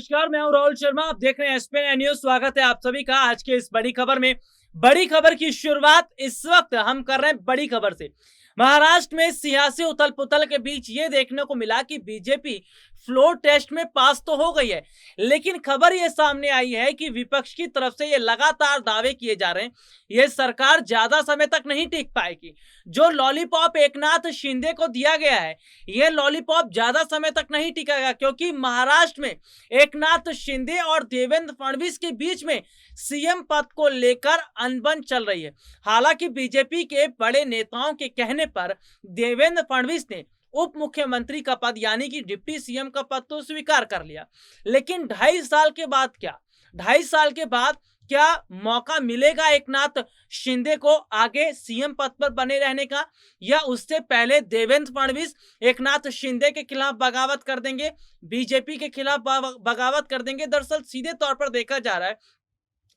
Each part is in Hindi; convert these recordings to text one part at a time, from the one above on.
नमस्कार, मैं हूं राहुल शर्मा। आप देख रहे हैं एसपीएन न्यूज। स्वागत है आप सभी का आज के इस बड़ी खबर में। बड़ी खबर की शुरुआत इस वक्त हम कर रहे हैं बड़ी खबर से। महाराष्ट्र में सियासी उथल पुथल के बीच ये देखने को मिला कि बीजेपी फ्लोर टेस्ट में पास तो हो गई है, लेकिन खबर ये सामने आई है कि विपक्ष की तरफ से ये लगातार दावे किए जा रहे हैं ये सरकार ज्यादा समय तक नहीं टिक पाएगी। जो लॉलीपॉप एकनाथ शिंदे को दिया गया है ये लॉलीपॉप ज्यादा समय तक नहीं टिकेगा, क्योंकि महाराष्ट्र में एकनाथ शिंदे और देवेंद्र फडणवीस के बीच में सीएम पद को लेकर अनबन चल रही है। हालांकि बीजेपी के बड़े नेताओं के कहने पर देवेंद्र फडणवीस ने उप मुख्यमंत्री का पद यानी कि डिप्टी सीएम का पद तो स्वीकार कर लिया, लेकिन 2.5 साल के बाद क्या 2.5 साल के बाद क्या मौका मिलेगा एकनाथ शिंदे को आगे सीएम पद पर बने रहने का, या उससे पहले देवेंद्र फडणवीस एकनाथ शिंदे के खिलाफ बगावत कर देंगे, बीजेपी के खिलाफ बगावत कर देंगे। दरअसल सीधे तौर पर देखा जा रहा है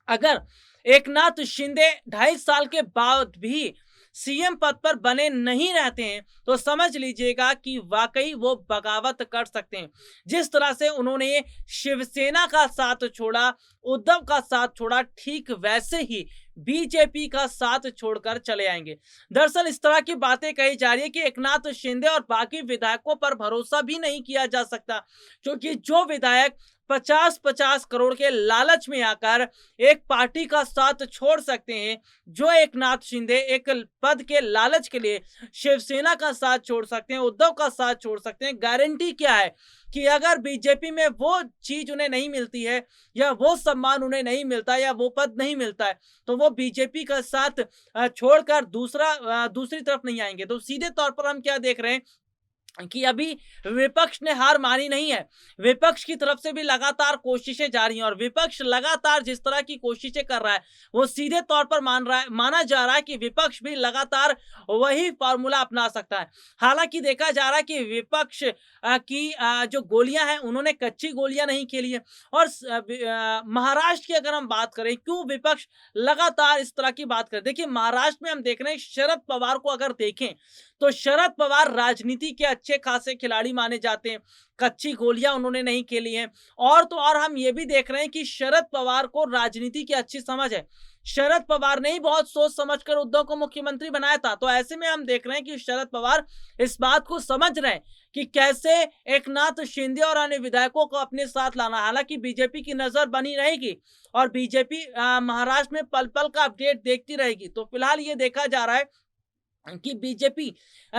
अगर एकनाथ शिंदे 2.5 साल के बाद भी सीएम पद पर बने नहीं रहते हैं तो समझ लीजिएगा कि वाकई वो बगावत कर सकते हैं। जिस तरह से उन्होंने शिवसेना का साथ छोड़ा, उद्धव का साथ छोड़ा, ठीक वैसे ही बीजेपी का साथ छोड़कर चले आएंगे। दरअसल इस तरह की बातें कही जा रही है कि एकनाथ शिंदे और बाकी विधायकों पर भरोसा भी नहीं किया जा सकता, क्योंकि जो विधायक 50-50 करोड़ के लालच में आकर एक पार्टी का साथ छोड़ सकते हैं, जो एकनाथ शिंदे एक पद के लालच के लिए शिवसेना का साथ छोड़ सकते हैं, उद्धव का साथ छोड़ सकते हैं, गारंटी क्या है कि अगर बीजेपी में वो चीज उन्हें नहीं मिलती है या वो सम्मान उन्हें नहीं मिलता या वो पद नहीं मिलता है तो वो बीजेपी का साथ छोड़कर दूसरी तरफ नहीं आएंगे। तो सीधे तौर पर हम क्या देख रहे हैं कि अभी विपक्ष ने हार मानी नहीं है। विपक्ष की तरफ से भी लगातार कोशिशें जारी हैं और विपक्ष लगातार जिस तरह की कोशिशें कर रहा है वो सीधे तौर पर माना जा रहा है कि विपक्ष भी लगातार वही फार्मूला अपना सकता है। हालांकि देखा जा रहा है कि विपक्ष की जो गोलियां हैं उन्होंने कच्ची गोलियां नहीं खेली है। और महाराष्ट्र की अगर हम बात करें क्यों विपक्ष लगातार इस तरह की बात करे, देखिए महाराष्ट्र में हम देख रहे हैं शरद पवार को अगर देखें तो शरद पवार राजनीति के अच्छे खासे खिलाड़ी माने जाते हैं, कच्ची गोलियां उन्होंने नहीं खेली हैं। और तो और हम ये भी देख रहे हैं कि शरद पवार को राजनीति की अच्छी समझ है। शरद पवार ने ही बहुत सोच समझकर उद्धव को मुख्यमंत्री बनाया था। तो ऐसे में हम देख रहे हैं कि शरद पवार इस बात को समझ रहे हैं कि कैसे एकनाथ शिंदे और अन्य विधायकों को अपने साथ लाना। हालांकि बीजेपी की नजर बनी रहेगी और बीजेपी महाराष्ट्र में पल पल का अपडेट देखती रहेगी। तो फिलहाल ये देखा जा रहा है कि बीजेपी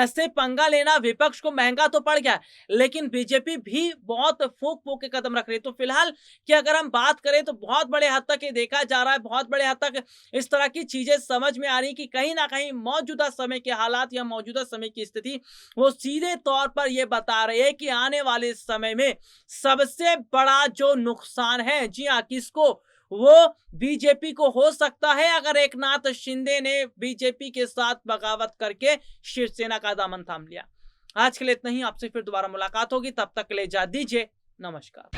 से पंगा लेना विपक्ष को महंगा तो पड़ गया, लेकिन बीजेपी भी बहुत फूंक फूंक के कदम रख रही है। तो फिलहाल कि अगर हम बात करें तो बहुत बड़े हद तक ये देखा जा रहा है, बहुत बड़े हद तक इस तरह की चीजें समझ में आ रही कि कहीं ना कहीं मौजूदा समय के हालात या मौजूदा समय की स्थिति वो सीधे तौर पर यह बता रही है कि आने वाले समय में सबसे बड़ा जो नुकसान है, जी हाँ, किसको, वो बीजेपी को हो सकता है अगर एकनाथ शिंदे ने बीजेपी के साथ बगावत करके शिवसेना का दामन थाम लिया। आज के लिए इतना ही, आपसे फिर दोबारा मुलाकात होगी, तब तक के लिए इजाजत दीजिए। नमस्कार।